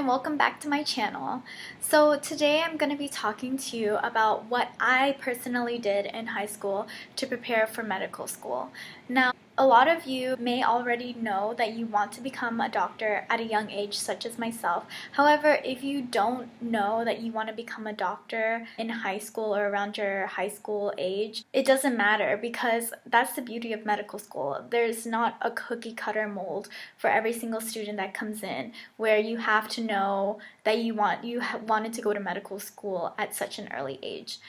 and welcome back to my channel. So today I'm going to be talking to you about what I personally did in high school to prepare for medical school. Now, a lot of you may already know that you want to become a doctor at a young age, such as myself. However, if you don't know that you want to become a doctor in high school or around your high school age, it doesn't matter because that's the beauty of medical school. There's not a cookie cutter mold for every single student that comes in where you have to know that you wanted to go to medical school at such an early age.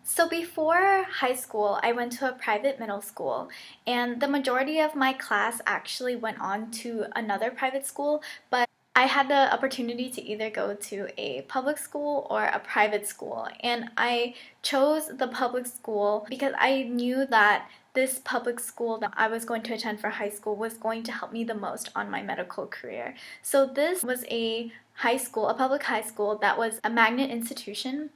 So before high school, I went to a private middle school, and the majority of my class actually went on to another private school, but I had the opportunity to either go to a public school or a private school, and I chose the public school because I knew that this public school that I was going to attend for high school was going to help me the most on my medical career. So this was a high school, a public high school that was a magnet institution.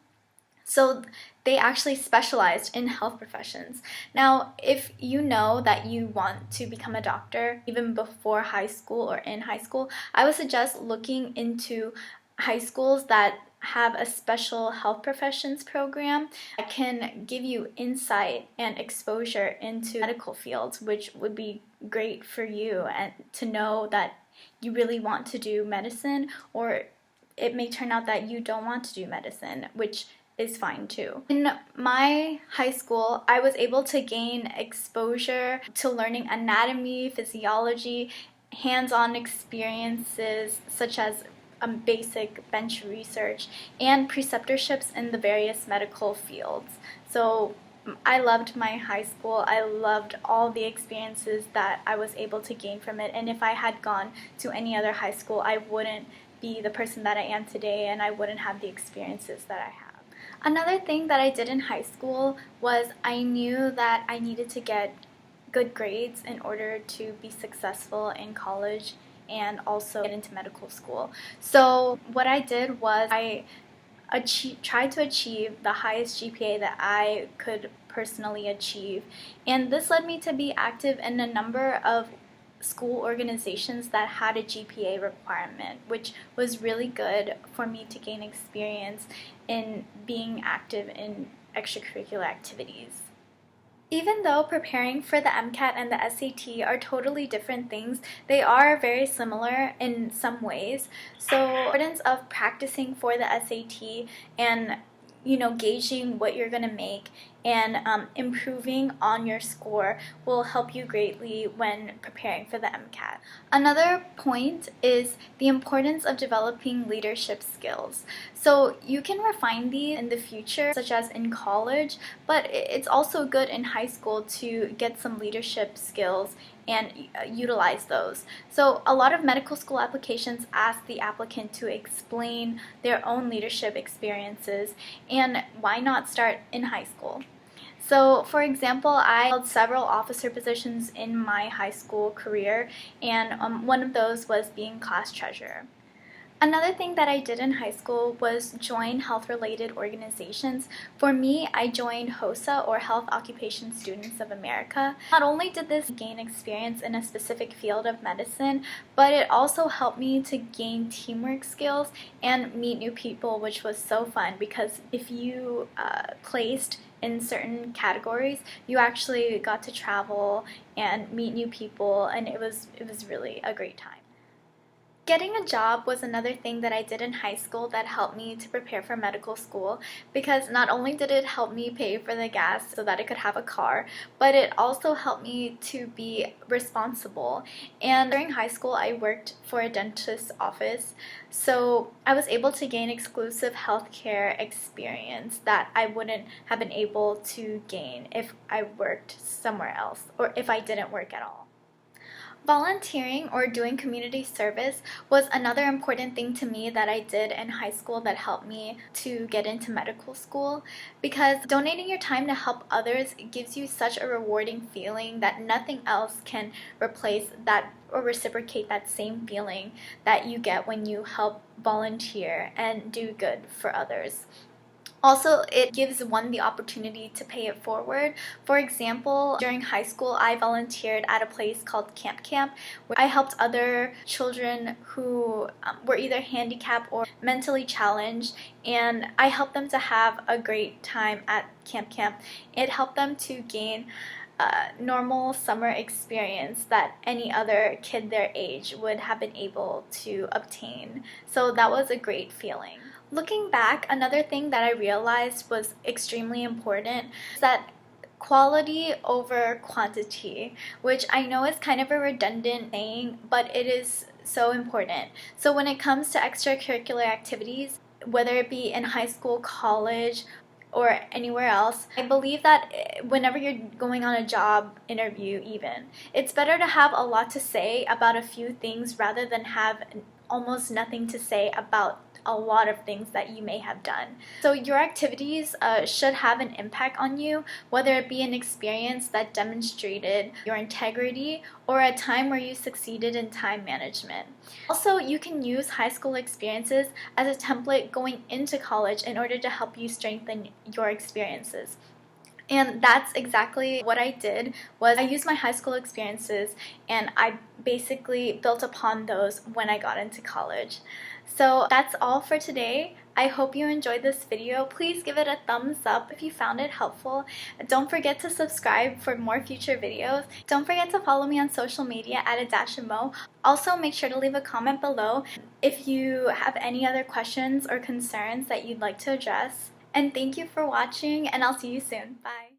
So they actually specialized in health professions. Now, if you know that you want to become a doctor even before high school or in high school, I would suggest looking into high schools that have a special health professions program that can give you insight and exposure into medical fields, which would be great for you and to know that you really want to do medicine, or it may turn out that you don't want to do medicine, which is fine too. In my high school, I was able to gain exposure to learning anatomy, physiology, hands-on experiences such as basic bench research, and preceptorships in the various medical fields. So I loved my high school. I loved all the experiences that I was able to gain from it, and if I had gone to any other high school, I wouldn't be the person that I am today, and I wouldn't have the experiences that I have. Another thing that I did in high school was I knew that I needed to get good grades in order to be successful in college and also get into medical school. So what I did was I tried to achieve the highest GPA that I could personally achieve, and this led me to be active in a number of school organizations that had a GPA requirement, which was really good for me to gain experience in being active in extracurricular activities. Even though preparing for the MCAT and the SAT are totally different things, they are very similar in some ways. So the importance of practicing for the SAT and gauging what you're going to make and improving on your score will help you greatly when preparing for the MCAT. Another point is the importance of developing leadership skills. So you can refine these in the future, such as in college, but it's also good in high school to get some leadership skills and utilize those. So a lot of medical school applications ask the applicant to explain their own leadership experiences, and why not start in high school? So for example, I held several officer positions in my high school career, and one of those was being class treasurer. Another thing that I did in high school was join health-related organizations. For me, I joined HOSA, or Health Occupation Students of America. Not only did this gain experience in a specific field of medicine, but it also helped me to gain teamwork skills and meet new people, which was so fun because if you placed in certain categories, you actually got to travel and meet new people, and it was really a great time. Getting a job was another thing that I did in high school that helped me to prepare for medical school, because not only did it help me pay for the gas so that I could have a car, but it also helped me to be responsible. And during high school, I worked for a dentist's office, so I was able to gain exclusive healthcare experience that I wouldn't have been able to gain if I worked somewhere else or if I didn't work at all. Volunteering or doing community service was another important thing to me that I did in high school that helped me to get into medical school, because donating your time to help others gives you such a rewarding feeling that nothing else can replace that or reciprocate that same feeling that you get when you help volunteer and do good for others. Also, it gives one the opportunity to pay it forward. For example, during high school, I volunteered at a place called Camp, where I helped other children who were either handicapped or mentally challenged, and I helped them to have a great time at Camp. It helped them to gain normal summer experience that any other kid their age would have been able to obtain. So that was a great feeling. Looking back, another thing that I realized was extremely important is that quality over quantity, which I know is kind of a redundant saying, but it is so important. So when it comes to extracurricular activities, whether it be in high school, college, or anywhere else, I believe that whenever you're going on a job interview even, it's better to have a lot to say about a few things rather than have almost nothing to say about a lot of things that you may have done. So your activities should have an impact on you, whether it be an experience that demonstrated your integrity or a time where you succeeded in time management. Also, you can use high school experiences as a template going into college in order to help you strengthen your experiences. And that's exactly what I did. Was I used my high school experiences and I basically built upon those when I got into college. So that's all for today. I hope you enjoyed this video. Please give it a thumbs up if you found it helpful. Don't forget to subscribe for more future videos. Don't forget to follow me on social media at @adashamo. Also, make sure to leave a comment below if you have any other questions or concerns that you'd like to address. And thank you for watching, and I'll see you soon. Bye.